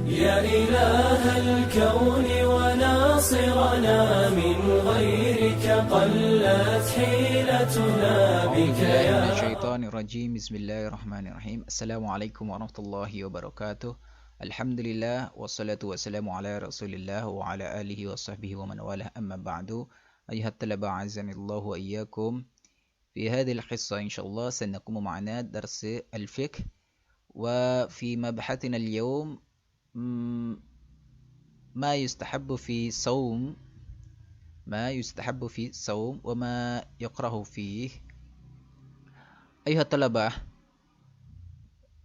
يا إله الكون وناصرنا من غيرك قلت حيلتنا بك يا الشيطان الرجيم بسم الله الرحمن الرحيم السلام عليكم ورحمة الله وبركاته الحمد لله والصلاة والسلام على رسول الله وعلى آله وصحبه ومن والاه أما بعد أيها الطلبة أعزني الله وإياكم في هذه الحصة إن شاء الله سنقوم معنا درس الفقه وفي مبحثنا اليوم ما يستحب في صوم وما يكره فيه. Ayuh talabah,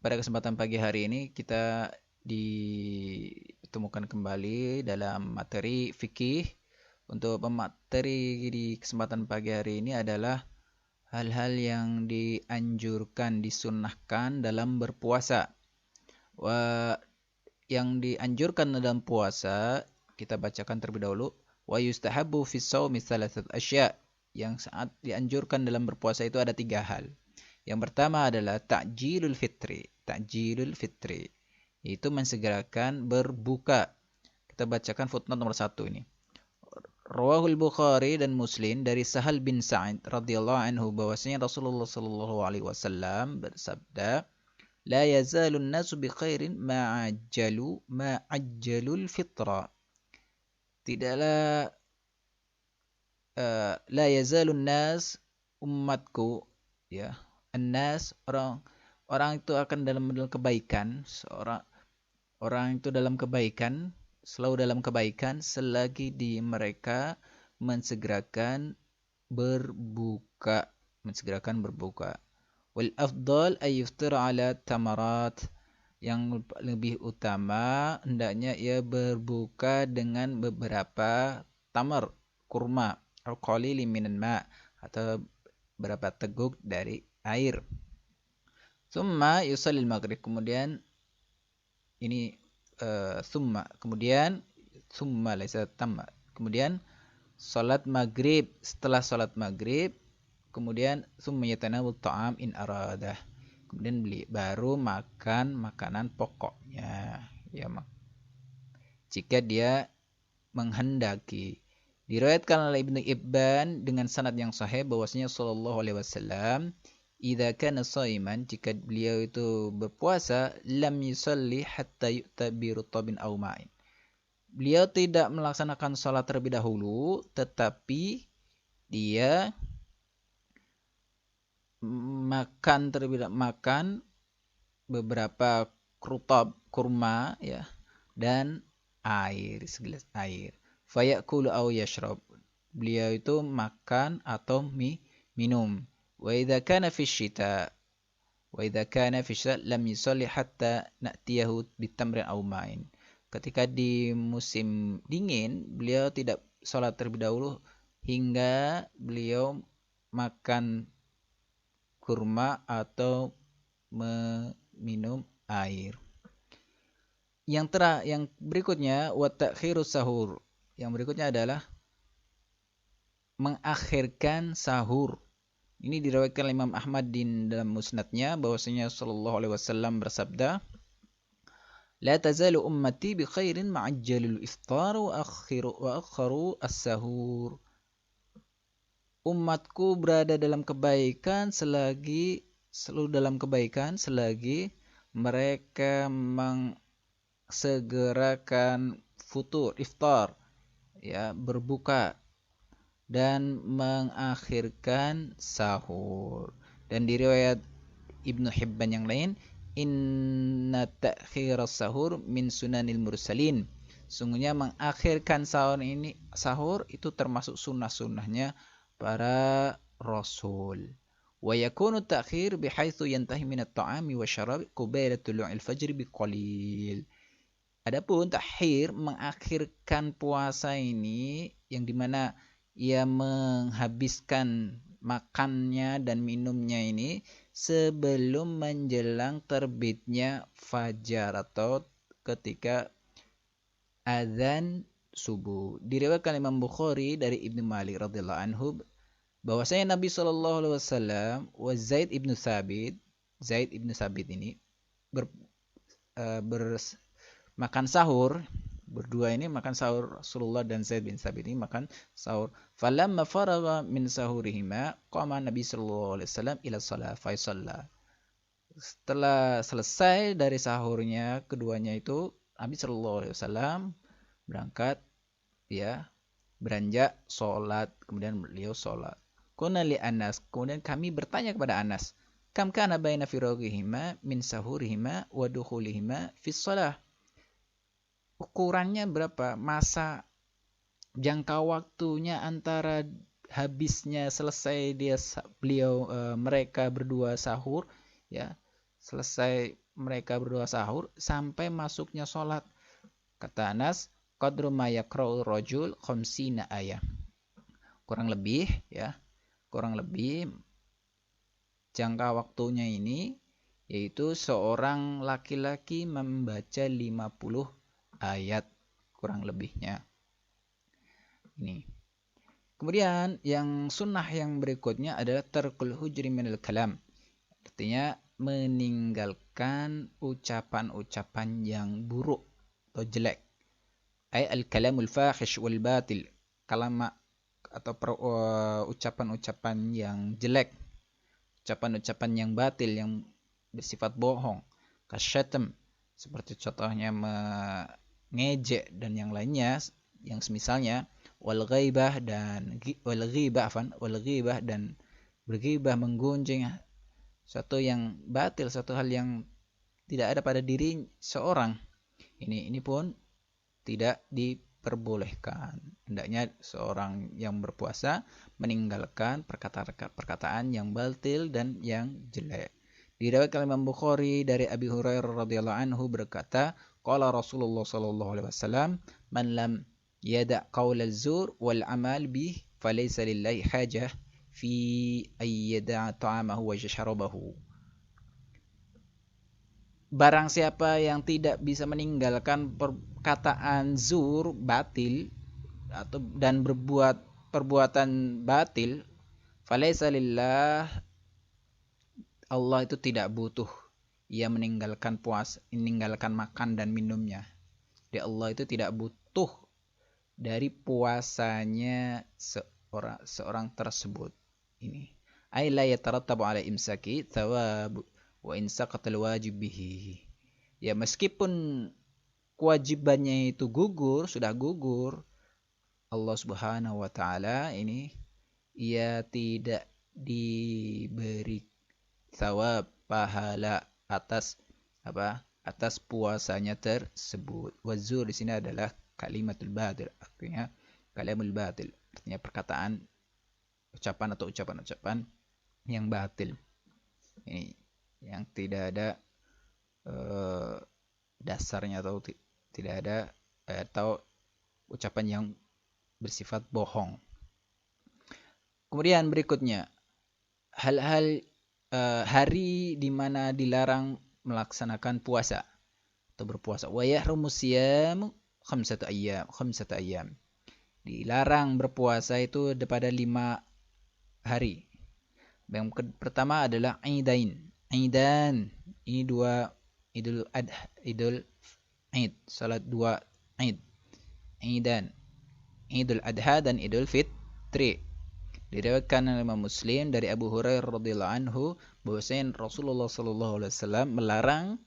pada kesempatan pagi hari ini kita ditemukan kembali dalam materi fikih. Untuk pemateri di kesempatan pagi hari ini adalah hal-hal yang dianjurkan, disunnahkan dalam berpuasa. Yang dianjurkan dalam puasa kita bacakan terlebih dahulu. Wa yustahabbu fi shaumi thalathat asya'. Yang saat dianjurkan dalam berpuasa itu ada 3 hal. Yang pertama adalah ta'jilul fitri. Itu mensegerakan berbuka. Kita bacakan footnote nomor 1 ini. Rawahul Bukhari dan Muslim dari Sahal bin Sa'id radhiyallahu anhu bahwasanya Rasulullah sallallahu alaihi wasallam bersabda, "La yazalun nasu bi khairin ma'ajjalul fitra." Tidaklah la yazalun nas, umatku, ya. An-nas, orang itu akan dalam kebaikan. Orang itu dalam kebaikan, selalu dalam kebaikan selagi mereka mensegerakan berbuka. Wal afdal ay yuftira ala tamarat. Yang lebih utama hendaknya ia berbuka dengan beberapa tamar, kurma, atau qalili minan ma, atau berapa teguk dari air. Summa yusallil maghrib, kemudian ini summa laisa tamma, kemudian salat maghrib. Setelah salat maghrib kemudian summa yatanawul ta'am in aradah, kemudian baru makan makanan pokoknya, ya, jika dia menghendaki. Diriwayatkan oleh Ibnu Ibban dengan sanad yang sahih bahwasanya sallallahu alaihi wasallam idza kana shaiman, jika beliau itu berpuasa, lam yusalli hatta yu'ta bi rutabin aw ma'in. Beliau tidak melaksanakan salat terlebih dahulu, tetapi dia makan beberapa kurma, ya, dan air, segelas air. Fayakulu aw yashrab, beliau itu makan atau minum. Wa idza kana fi syita lam yusalli hatta na'tiyahu bitamrin aw ma'in. Ketika di musim dingin beliau tidak salat terlebih dahulu hingga beliau makan kurma atau meminum air. Yang berikutnya wa ta'khirus sahur. Yang berikutnya adalah mengakhirkan sahur. Ini diriwayatkan Imam Ahmad dalam musnadnya bahwasanya sallallahu alaihi wasallam bersabda, "La tazalu ummati bi khairin ma'ajjalul iftar wa akharu as-sahur." Umatku berada dalam kebaikan selagi mereka mengsegerakan iftar, ya, berbuka, dan mengakhirkan sahur. Dan di riwayat Ibnu Hibban yang lain, inna ta'khiras sahur min sunanil mursalin. Sungguhnya mengakhirkan sahur itu termasuk sunnah-sunnahnya para rasul. Wa yakunu ta'khir bihaitsu yantahi min at-ta'ami wa syarab qabla tulu'il fajr biqalil. Adapun takhir, mengakhirkan puasa ini, yang dimana ia menghabiskan makannya dan minumnya ini sebelum menjelang terbitnya fajar atau ketika azan subuh. Diriwayatkan Imam Bukhari dari Ibnu Malik radhiyallahu anhu bahwasanya Nabi sallallahu alaihi wasallam Zaid ibnu Sabit ini makan sahur. Berdua ini makan sahur, Rasulullah dan Zaid bin Thabit ini makan sahur. Falamma faragha min sahurihima qama Nabi sallallahu alaihi wasallam ila shalah fa shalla. Setelah selesai dari sahurnya keduanya itu, Nabi sallallahu alaihi wasallam berangkat, ya, beranjak sholat, kemudian beliau sholat. Qulna li Anas, kemudian kami bertanya kepada Anas, kam kana baina firagihima min sahurihima wa dukhulihima fi shalah. Ukurannya berapa? Masa jangka waktunya antara habisnya selesai mereka berdua sahur, ya, selesai mereka berdua sahur sampai masuknya sholat. Kata Anas, qadru ma yaqra'u rajul khamsina ayah. Kurang lebih jangka waktunya ini yaitu seorang laki-laki membaca 50 ayat kurang lebihnya. Ini. Kemudian yang sunnah yang berikutnya adalah tarkul hujri minal kalam. Artinya meninggalkan ucapan-ucapan yang buruk atau jelek. Al-kalamul fahish wal batil. Kalama atau ucapan-ucapan yang jelek. Ucapan-ucapan yang batil yang bersifat bohong. Kasyatam, seperti contohnya ngejek dan yang lainnya yang semisalnya wal ghibah dan berghibah, menggunjing suatu yang batil, suatu hal yang tidak ada pada diri seorang. Ini pun tidak diperbolehkan. Hendaknya seorang yang berpuasa meninggalkan perkataan yang batil dan yang jelek. Diriwayatkan Imam Bukhari dari Abi Hurairah radhiyallahu anhu berkata, qala Rasulullah sallallahu alaihi wasallam, man lam yada' qaulal zur wal amal bih falaysa lillahi hajah fi ay yada'a ta'amahu wa syarabahu. Barang siapa yang tidak bisa meninggalkan perkataan zur, batil, dan berbuat perbuatan batil, falaysa lillah, Allah itu tidak butuh ia meninggalkan makan dan minumnya. Jadi Allah itu tidak butuh dari puasanya seorang tersebut. Ini. Ay la yatarattabu ala imsaki thawab wa in saqatal wajib bihi. Ya, meskipun kewajibannya itu sudah gugur, Allah Subhanahu wa taala ini ia tidak diberi thawab, pahala atas puasanya tersebut. Wazur di sini adalah kalimatul batil, artinya kalamul batil, artinya perkataan, ucapan yang batil. Ini yang tidak ada dasarnya atau tidak ada atau ucapan yang bersifat bohong. Kemudian berikutnya hal-hal hari di mana dilarang melaksanakan puasa atau berpuasa. Wa yahrumu siyamu khamsata ayyam. Dilarang berpuasa itu pada 5 hari. Yang pertama adalah Aidan. Ini 2 Idul Aid, salat 2 Aid. Aidan. Idul Adha dan Idul Fitri. Diriwayatkan oleh Imam Muslim dari Abu Hurairah radhiyallahu anhu bahwasanya Rasulullah sallallahu alaihi wasallam melarang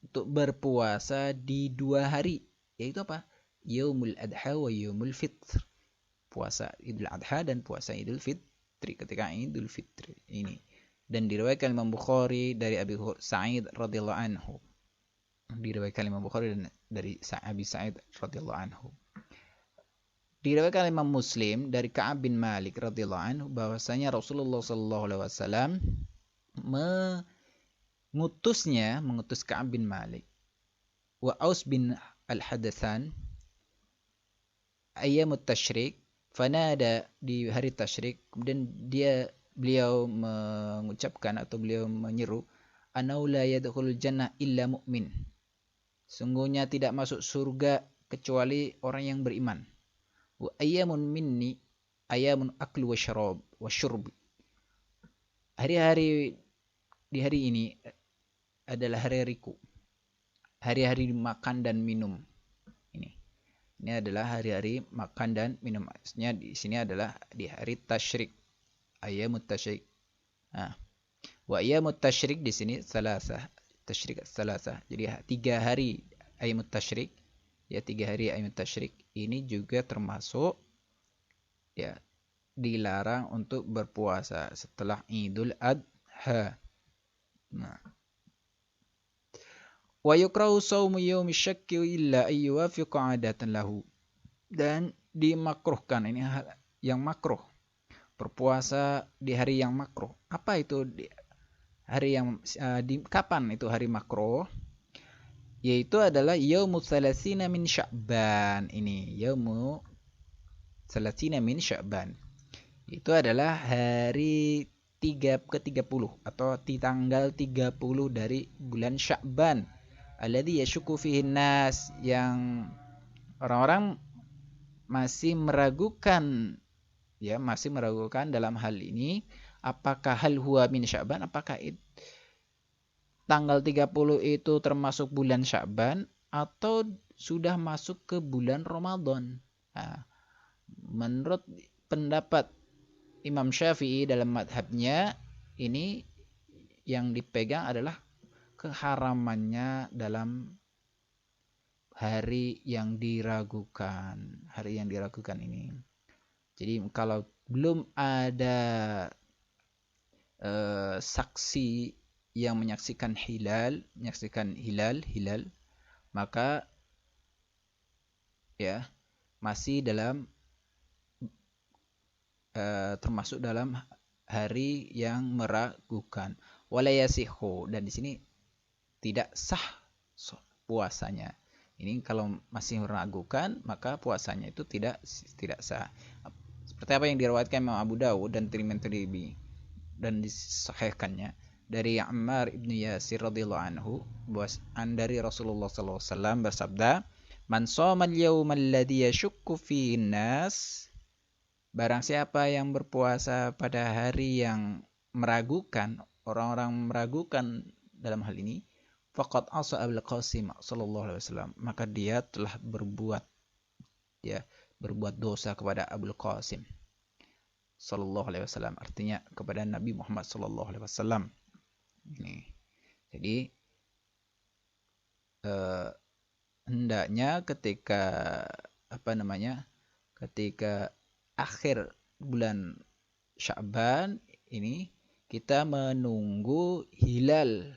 untuk berpuasa di 2 hari, yaitu apa? Yaumul Adha wa Yaumul Fitr. Puasa Idul Adha dan puasa Idul Fitri, ketika Idul Fitri ini. Dan diriwayatkan Imam Bukhari dari Abi Sa'id radhiyallahu anhu. Diriwayatkan Imam Bukhari dari Abi Sa'id radhiyallahu anhu. Diriwayatkan Imam Muslim dari Ka'ab bin Malik radhiyallahu anhu bahwasanya Rasulullah sallallahu alaihi wasallam mengutus Ka'ab bin Malik wa Aus bin Al-Hadathan ayyamut tasyrik, fanada di hari tasyrik, kemudian beliau mengucapkan atau beliau menyeru, anau la yadkhulul jannah illa mu'min, sungguhnya tidak masuk surga kecuali orang yang beriman. Wa ayyamun minni ayyamun aklu wa syurb. Hari-hari di hari ini adalah hari-hariku. hari-hari makan dan minum. Ini adalah hari-hari makan dan minum. Maksudnya di sini adalah di hari tasyrik, ayyamut tasyrik. Nah, wa ayyamut tasyrik di sini salasah, tasyrik salasah. Jadi 3 hari ayyamut tasyrik, ya 3 hari ayyamut tasyrik ini juga termasuk ya dilarang untuk berpuasa setelah Idul Adha. Nah, wa yukrahu shaumu yaumi syakki illa ay yuwafiqa 'adatan lahu. Dan dimakruhkan, ini hal yang makruh, berpuasa di hari yang makruh. Apa itu hari yang kapan itu hari makruh? Yaitu adalah yaumu salasina min Sya'ban. Ini yaumu salasina min Sya'ban. Itu adalah hari ke-30 atau di tanggal 30 dari bulan Sya'ban. Alladzi yashukku fihi nas, yang orang-orang masih meragukan, ya masih meragukan dalam hal ini, apakah hal huwa min Sya'ban, apakah tanggal 30 itu termasuk bulan Sya'ban atau sudah masuk ke bulan Ramadan. Nah, menurut pendapat Imam Syafi'i dalam madhabnya, ini yang dipegang adalah keharamannya dalam hari yang diragukan. Hari yang diragukan ini. Jadi kalau belum ada saksi yang menyaksikan hilal, maka ya masih dalam termasuk dalam hari yang meragukan. Wala yasihu, dan di sini tidak sah puasanya. Ini kalau masih meragukan, maka puasanya itu tidak sah. Seperti apa yang diriwayatkan Imam Abu Dawud dan Tirmidzi dan disahihkannya dari Ammar ibn Yasir radhiyallahu anhu, dari Rasulullah sallallahu alaihi wasallam bersabda, "Man shoma al-yawma alladhi yashukku fihi an-nas." Barang siapa yang berpuasa pada hari yang meragukan, orang-orang meragukan dalam hal ini, faqad asa Abul Qasim sallallahu alaihi wasallam, maka dia telah berbuat dosa kepada Abul Qasim sallallahu alaihi wasallam, artinya kepada Nabi Muhammad sallallahu alaihi wasallam. Ini. Jadi hendaknya ketika akhir bulan Sya'ban ini kita menunggu hilal,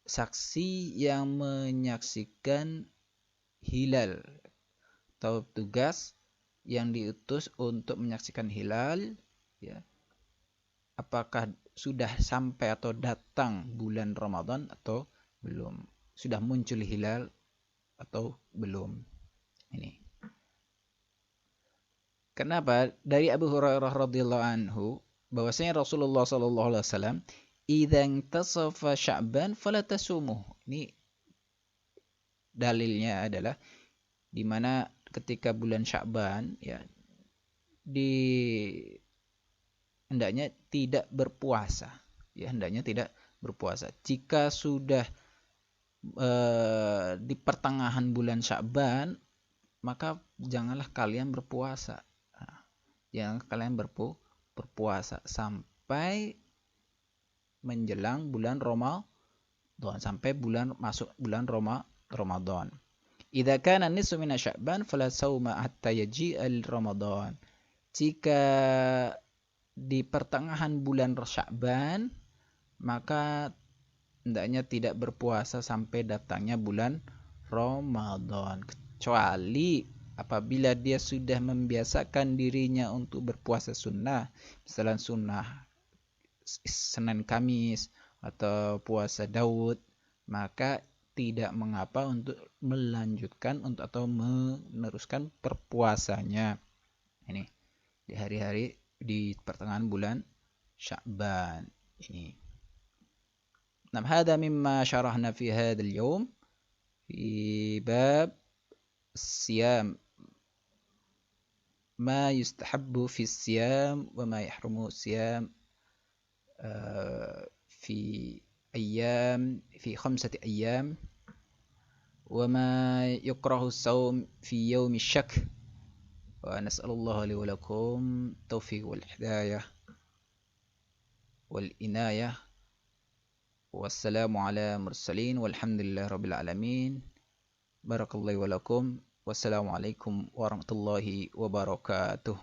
saksi yang menyaksikan hilal atau tugas yang diutus untuk menyaksikan hilal, ya, apakah sudah sampai atau datang bulan Ramadan atau belum, sudah muncul hilal atau belum. Ini kenapa? Dari Abu Hurairah radhiyallahu anhu bahwasanya Rasulullah sallallahu alaihi wasallam, "Idza intasafa Sya'ban fala tasumuh." Ini dalilnya adalah di mana ketika bulan Sya'ban, ya, hendaknya tidak berpuasa. Ya, hendaknya tidak berpuasa. Jika sudah di pertengahan bulan Sya'ban, maka janganlah kalian berpuasa. Jangan kalian berpuasa sampai menjelang bulan Ramadan, sampai masuk bulan Ramadan. Idza kana nisfu min Sya'ban fala sauma hatta yaji'a Ramadan. Jika di pertengahan bulan Sya'ban, maka hendaknya tidak berpuasa sampai datangnya bulan Ramadan, kecuali apabila dia sudah membiasakan dirinya untuk berpuasa sunnah, misalnya sunnah Senin Kamis atau puasa Daud, maka tidak mengapa untuk melanjutkan atau meneruskan perpuasanya. Ini di hari-hari di pertengahan bulan Sya'ban ini. Nah, hada mimma syarahna fi hadzal yawm fi bab siyam, ma yustahabbu fi siyam wa ma yahrumu siyam fi 5 أيام وما يكره الصوم في يوم الشك. ونسأل الله لي ولكم التوفيق والهداية والعناية. والسلام على المرسلين والحمد لله رب العالمين. بارك الله ولكم. والسلام عليكم ورحمة الله وبركاته.